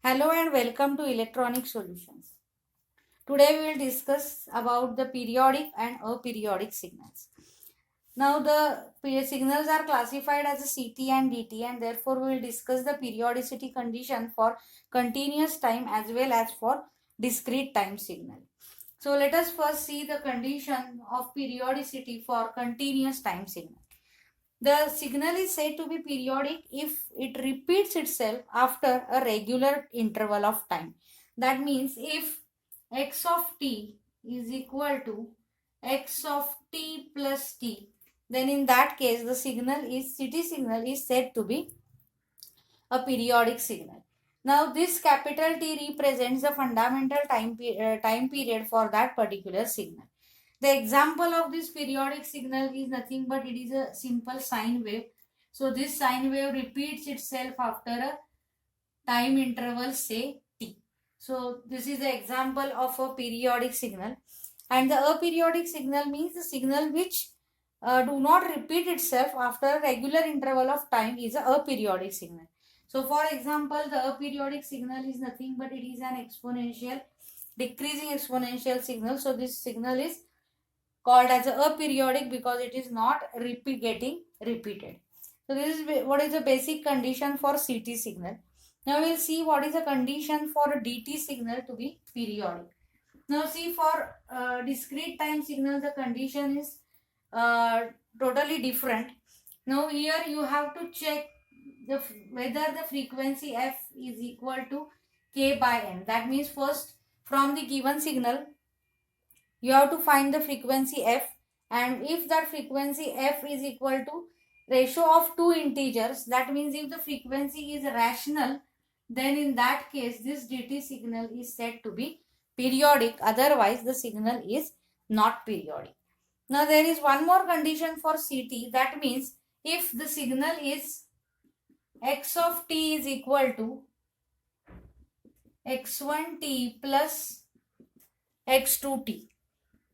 Hello and welcome to Electronic Solutions. Today we will discuss about the periodic and aperiodic signals. Now the signals are classified as a CT and DT, and therefore we will discuss the periodicity condition for continuous time as well as for discrete time signal. So let us first see the condition of periodicity for continuous time signal. The signal is said to be periodic if it repeats itself after a regular interval of time. That means if x of t is equal to x of t plus t, then in that case the CT signal is said to be a periodic signal. Now this capital T represents the fundamental time period for that particular signal. The example of this periodic signal is nothing but it is a simple sine wave. So this sine wave repeats itself after a time interval, say t. So this is the example of a periodic signal. And the aperiodic signal means the signal which do not repeat itself after a regular interval of time is a aperiodic signal. So for example, the aperiodic signal is nothing but it is an exponential, decreasing exponential signal. So this signal is called as a aperiodic because it is not getting repeated. So this is what is the basic condition for CT signal. Now we will see what is the condition for a DT signal to be periodic. Now see, for discrete time signal the condition is totally different. Now here you have to check whether the frequency f is equal to k by n. That means first from the given signal you have to find the frequency f, and if that frequency f is equal to ratio of two integers, that means if the frequency is rational, then in that case this DT signal is said to be periodic, otherwise the signal is not periodic. Now there is one more condition for CT, that means if the signal is x of t is equal to x1t plus x2t,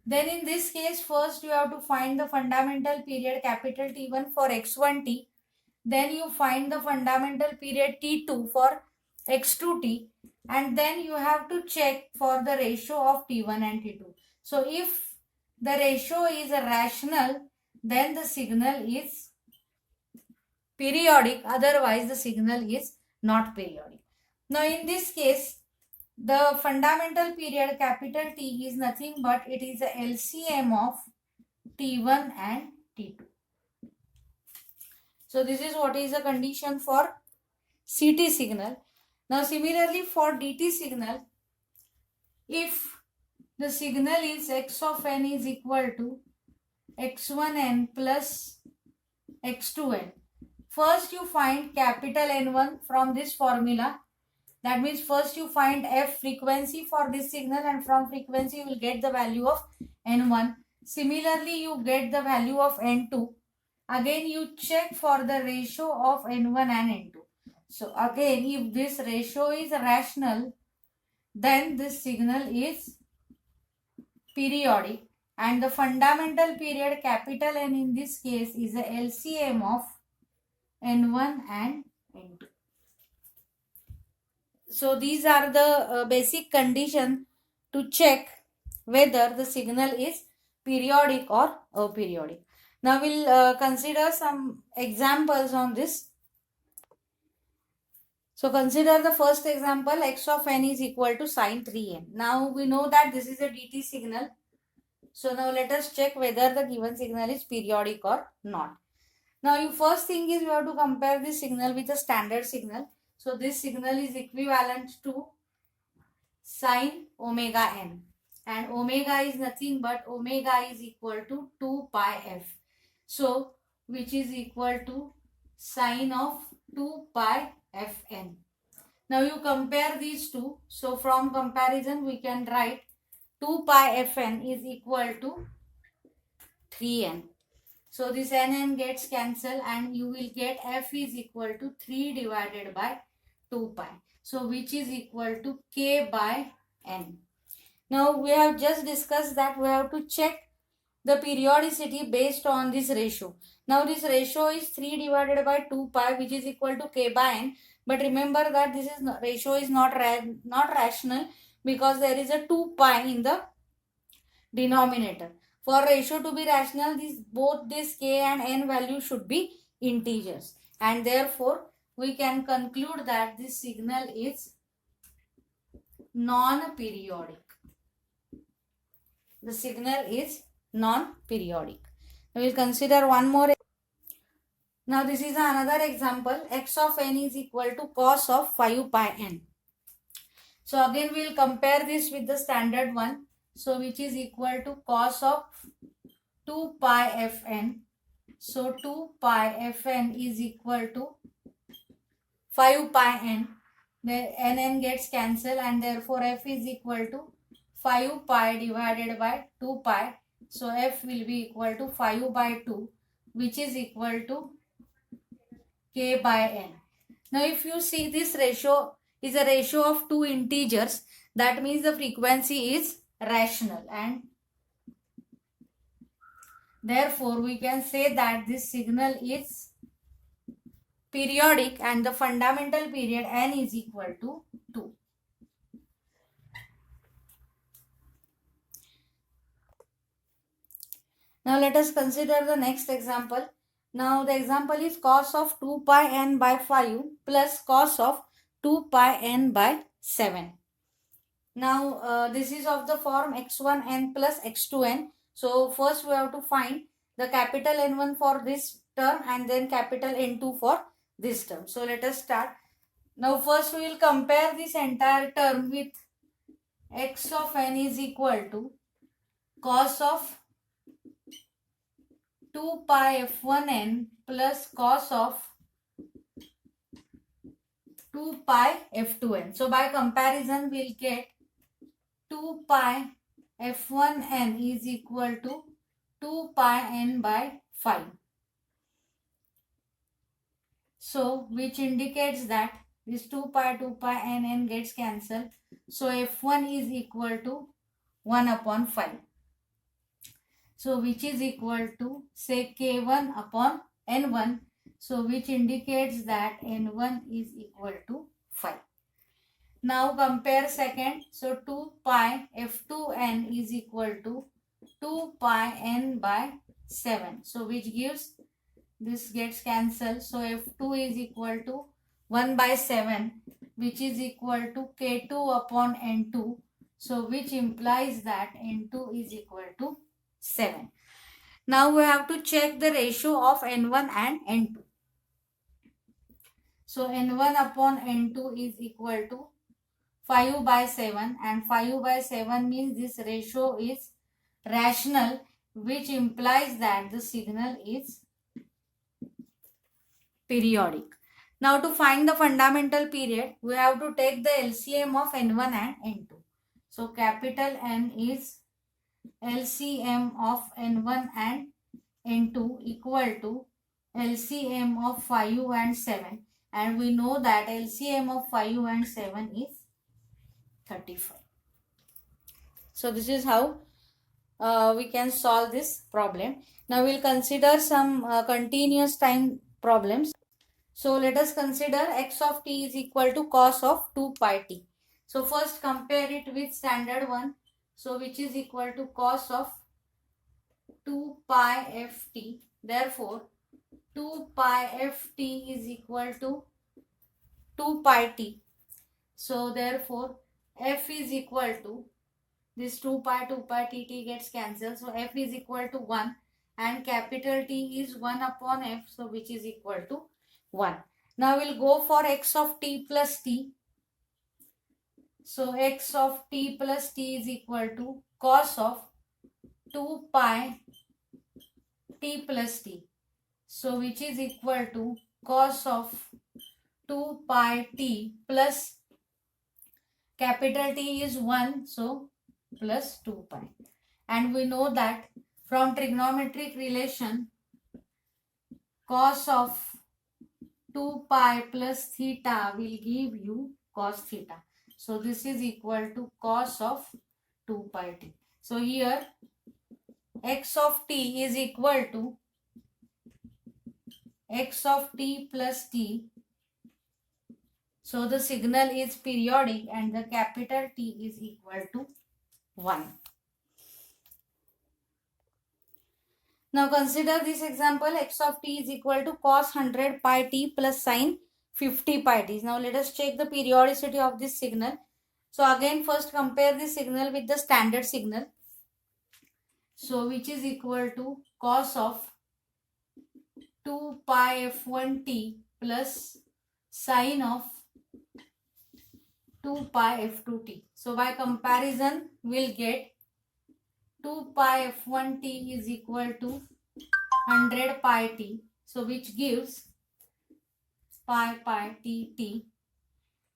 then in this case first you have to find the fundamental period capital T1 for x1t, then you find the fundamental period T2 for x2t, and then you have to check for the ratio of T1 and T2. So if the ratio is rational, then the signal is periodic, otherwise the signal is not periodic. Now in this case the fundamental period capital T is nothing but it is the LCM of T1 and T2. So this is what is the condition for CT signal. Now similarly for DT signal, if the signal is x of n is equal to x1n plus x2n, first you find capital N1 from this formula. That means first you find f frequency for this signal, and from frequency you will get the value of N1. Similarly you get the value of N2. Again you check for the ratio of N1 and N2. So again if this ratio is rational, then this signal is periodic, and the fundamental period capital N in this case is the LCM of N1 and N2. So these are the basic conditions to check whether the signal is periodic or aperiodic. Now we'll consider some examples on this. So consider the first example, x of n is equal to sine 3n. Now we know that this is a DT signal. So now let us check whether the given signal is periodic or not. Now you first thing is you have to compare this signal with a standard signal. So this signal is equivalent to sine omega n, and omega is nothing but omega is equal to 2 pi f. So which is equal to sine of 2 pi fn. Now you compare these two. So from comparison we can write 2 pi fn is equal to 3n. So this nn gets cancelled and you will get f is equal to 3 divided by 2 pi. So which is equal to k by n. Now we have just discussed that we have to check the periodicity based on this ratio. Now this ratio is 3 divided by 2 pi, which is equal to k by n. But remember that this is ratio is not rational, because there is a 2 pi in the denominator. For ratio to be rational, both this k and n value should be integers, and therefore we can conclude that this signal is non-periodic. The signal is non-periodic. We will consider one more. Now this is another example. X of n is equal to cos of 5 pi n. So again we will compare this with the standard one. So which is equal to cos of 2 pi fn. So 2 pi fn is equal to 5 pi n. The n gets cancelled, and therefore f is equal to 5 pi divided by 2 pi. So f will be equal to 5 by 2, which is equal to k by n. Now if you see, this ratio is a ratio of two integers, that means the frequency is rational, and therefore we can say that this signal is periodic and the fundamental period n is equal to 2. Now let us consider the next example. Now the example is cos of 2 pi n by 5 plus cos of 2 pi n by 7. Now this is of the form x1 n plus x2 n. So first we have to find the capital N1 for this term and then capital N2 for this term. So let us start. Now first we will compare this entire term with x of n is equal to cos of 2 pi f1n plus cos of 2 pi f2n. So by comparison we will get 2 pi f1n is equal to 2 pi n by 5. So which indicates that this 2 pi n gets cancelled. So f1 is equal to 1 upon 5. So which is equal to, say, k1 upon n1. So which indicates that n1 is equal to 5. Now compare second. So 2 pi f2n is equal to 2 pi n by 7. So which gives, this gets cancelled. So f2 is equal to 1 by 7, which is equal to k2 upon n2. So which implies that n2 is equal to 7. Now we have to check the ratio of n1 and n2. So n1 upon n2 is equal to 5 by 7, and 5 by 7 means this ratio is rational, which implies that the signal is periodic. Now to find the fundamental period, we have to take the LCM of n1 and n2. So capital N is LCM of n1 and n2 equal to LCM of 5 and 7, and we know that LCM of 5 and 7 is 35. So this is how we can solve this problem. Now we will consider some continuous time problems. So let us consider x of t is equal to cos of 2 pi t. So first compare it with standard one. So which is equal to cos of 2 pi ft. Therefore 2 pi ft is equal to 2 pi t. So therefore f is equal to, this 2 pi tt gets cancelled. So f is equal to 1, and capital T is 1 upon f. So which is equal to 1. Now we'll go for x of t plus t. So x of t plus t is equal to cos of 2 pi t plus t. So which is equal to cos of 2 pi t plus capital T is 1. So plus 2 pi. And we know that from trigonometric relation, cos of 2 pi plus theta will give you cos theta. So this is equal to cos of 2 pi t. So here x of t is equal to x of t plus t So the signal is periodic and the capital T is equal to 1. Now consider this example, x of t is equal to cos 100 pi t plus sin 50 pi t. Now let us check the periodicity of this signal. So again first compare this signal with the standard signal. So which is equal to cos of 2 pi f1 t plus sin of 2 pi f2 t. So by comparison we'll get 2 pi f1 t is equal to 100 pi t. So which gives pi t t.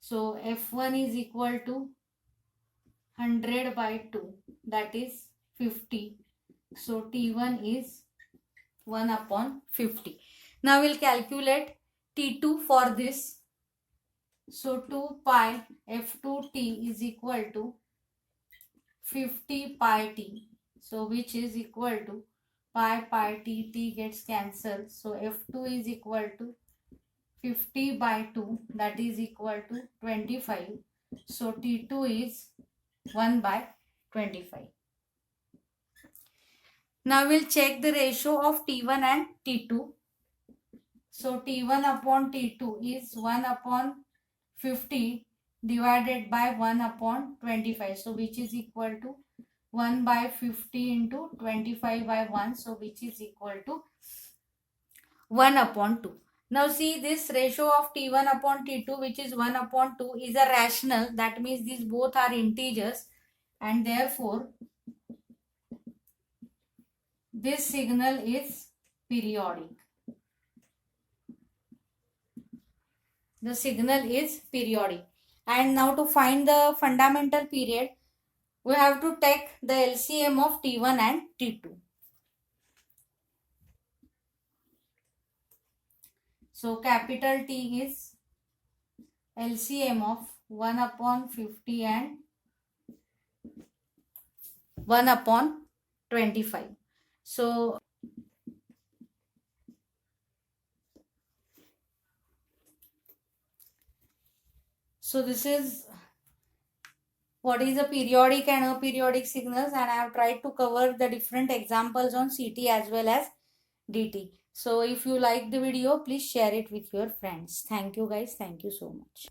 So f1 is equal to 100 by 2, that is 50. So t1 is 1 upon 50. Now we'll calculate t2 for this. So 2 pi f2 t is equal to 50 pi t. So which is equal to pi t gets cancelled. So f2 is equal to 50 by 2, that is equal to 25. So t2 is 1 by 25. Now we'll check the ratio of t1 and t2. So t1 upon t2 is 1 upon 50 divided by 1 upon 25. So which is equal to 1 by 50 into 25 by 1. So which is equal to 1 upon 2. Now see, this ratio of t1 upon t2, which is 1 upon 2, is a rational. That means these both are integers, and therefore this signal is periodic. The signal is periodic. And now to find the fundamental period, we have to take the LCM of t1 and t2. So capital T is LCM of 1 upon 50 and 1 upon 25. So this is what is a periodic and aperiodic signals, and I have tried to cover the different examples on CT as well as DT. So if you like the video, please share it with your friends. Thank you guys. Thank you so much.